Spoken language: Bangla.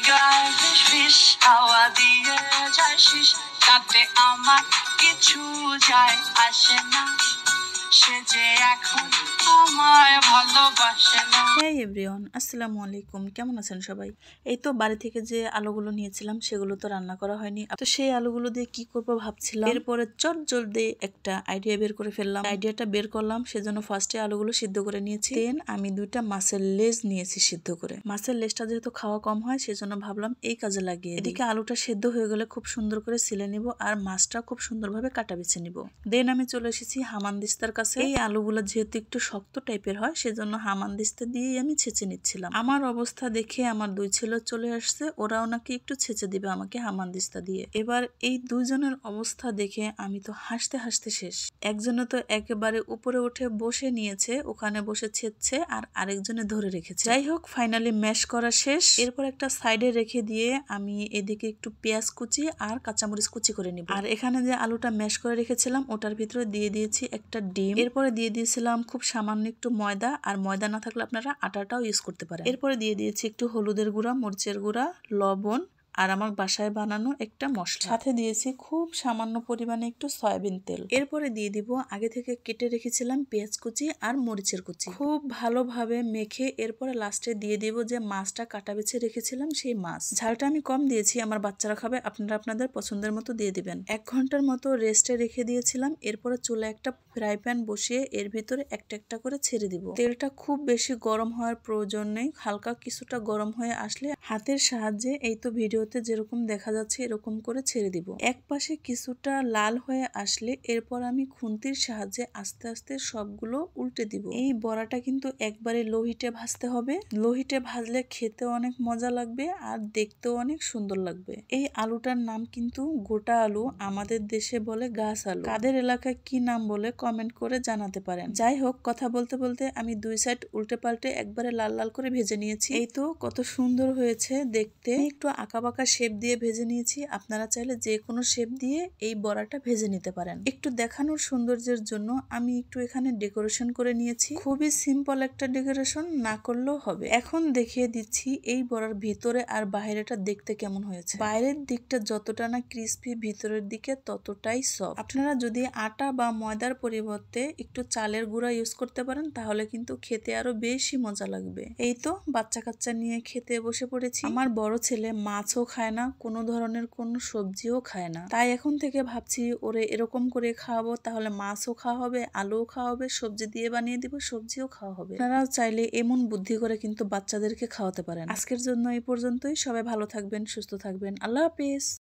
গায়ে ফিস ফিস হাওয়া দিয়ে যায় শিস, তাতে আমার কিছু যায় আসে না, সে যে এখন আমায় ভালোবাসে না। হে এভরিওয়ান, আসসালামু আলাইকুম। কেমন আছেন সবাই? এই তো বাড়ি থেকে যে আলুগুলো নিয়েছিলাম সেগুলো তো রান্না করা হয়নি, তো সেই আলুগুলো দিয়ে কি করব ভাবছিলাম। এরপরে চটজলদি একটা আইডিয়া বের করে ফেললাম। আইডিয়াটা বের করলাম, সেজন্য ফার্স্টে আলুগুলো সিদ্ধ করে নিয়েছি। দেন আমি 2টা মাছের লেজ নিয়েছি সিদ্ধ করে। মাছের লেজটা যেহেতু খাওয়া কম হয় সেজন্য ভাবলাম এই কাজে লাগিয়ে দিই। এদিকে আলুটা সিদ্ধ হয়ে গেলে খুব সুন্দর করে ছিলে নিব আর মাছটা খুব সুন্দরভাবে কাটা বেছে নিব। দেন আমি চলে এসেছি হামানদিস্তার কাছে। এই আলুগুলো যেহেতু একটু শক্ত টাইপের হয় সেজন্য হামানদিস্তা দিয়েই আমি ছেঁচে নিচ্ছিলাম। আমার অবস্থা দেখে আমার 2 ছেলে চলে আসছে, ওরাও নাকি একটু ছেঁচে দিবে আমাকে হামানদিস্তা দিয়ে। এবার এই দুইজনের অবস্থা দেখে আমি তো হাসতে হাসতে শেষ। একজনে তো একেবারে উপরে উঠে বসে নিয়েছে, ওখানে বসে ছেঁচছে, আর আরেকজনে ধরে রেখেছে। যাই হোক, ফাইনালি ম্যাশ করা শেষ। এরপর একটা সাইডে রেখে দিয়ে আমি এদিকে একটু পেঁয়াজ কুচি আর কাঁচামরিচ কুচি করে নিব। আর এখানে যে আলুটা ম্যাশ করে রেখেছিলাম ওটার ভিতরে দিয়ে দিয়েছি একটা ডিম। এরপরে দিয়ে দিয়েছিলাম খুব সামান্য একটু ময়দা, আর ময়দা না থাকলে আপনারা আটাটাও ইউজ করতে পারেন। এরপরে দিয়ে দিয়েছি একটু হলুদের গুঁড়া, মরিচের গুঁড়া, লবণ আর আমার বাসায় বানানো একটা মশলা। সাথে দিয়েছি খুব সামান্য পরিমাণে একটু সয়াবিন তেল। এরপরে দিয়ে দিব আগে থেকে কেটে রেখেছিলাম পেঁয়াজ কুচি আর মরিচের কুচি। খুব ভালোভাবে মেখে এরপরে লাস্টে দিয়ে দিব যে মাছটা কাটা বেছে রেখেছিলাম সেই মাছ। ঝালটা আমি কম দিয়েছি, আমার বাচ্চারা খাবে, আপনারা আপনাদের পছন্দের মতো দিয়ে দিবেন। 1 ঘন্টার মতো রেস্টে রেখে দিয়েছিলাম। এরপরে চুলায় একটা ফ্রাই প্যান বসিয়ে এর ভিতরে একটা একটা করে ছেড়ে দিব। তেলটা খুব বেশি গরম হওয়ার প্রয়োজন নেই, হালকা কিছুটা গরম হয়ে আসলে হাতের সাহায্যে এই তো ভিডিওতে যেরকম দেখা যাচ্ছে এরকম করে ছেড়ে দিব। এক পাশে কিছুটা লাল হয়ে আসলে এরপর আমি খুন্তির সাহায্যে আস্তে আস্তে সবগুলো উল্টে দিব। এই বড়াটা কিন্তু একবারে লো হিটে ভাজতে হবে। লো হিটে ভাজলে খেতে অনেক মজা লাগবে আর দেখতেও অনেক সুন্দর লাগবে। এই আলুটার নাম কিন্তু গোটা আলু, আমাদের দেশে বলে গাছ আলু। কাদের এলাকায় কি নাম বলে কমেন্ট করে জানাতে পারেন। যাই হোক, কথা বলতে বলতে আমি 2 সাইড উল্টে পাল্টে একবারে লাল লাল করে ভেজে নিয়েছি। এই তো কত সুন্দর হয়েছে দেখতে। একটু আঁকাবাঁকা শেপ দিয়ে ভেজে নিয়েছি, আপনারা চাইলে যে কোনো শেপ দিয়ে এই বড়াটা ভেজে নিতে পারেন। একটু দেখানোর সৌন্দর্যের জন্য আমি একটু এখানে ডেকোরেশন করে নিয়েছি। খুবই সিম্পল একটা ডেকোরেশন, না করলেও হবে। এখন দেখিয়ে দিচ্ছি এই বড়ার ভিতরে আর বাইরেটা দেখতে কেমন হয়েছে। বাইরের দিকটা যতটা না ক্রিস্পি, ভিতরের দিকে ততটাই সফট। আপনারা যদি আটা বা ময়দার পরিবর্তে একটু চালের গুঁড়া ইউজ করতে পারেন তাহলে কিন্তু খেতে আরো বেশি মজা লাগবে। এই তো বাচ্চা কাচ্চা নিয়ে খেতে বসে পড়েছি। আমার বড় ছেলে মাছও খায় না, কোনো ধরনের কোনো সবজিও খায় না, তাই এখন থেকে ভাবছি ওরে এরকম করে খাওয়াবো, তাহলে মাছও খাওয়া হবে, আলুও খাওয়া হবে, সবজি দিয়ে বানিয়ে দিব, সবজিও খাওয়া হবে। আপনারাও চাইলে এমন বুদ্ধি করে কিন্তু বাচ্চাদেরকে খাওয়াতে পারেন। আজকের জন্য এই পর্যন্তই। সবাই ভালো থাকবেন, সুস্থ থাকবেন। আল্লাহ হাফেজ।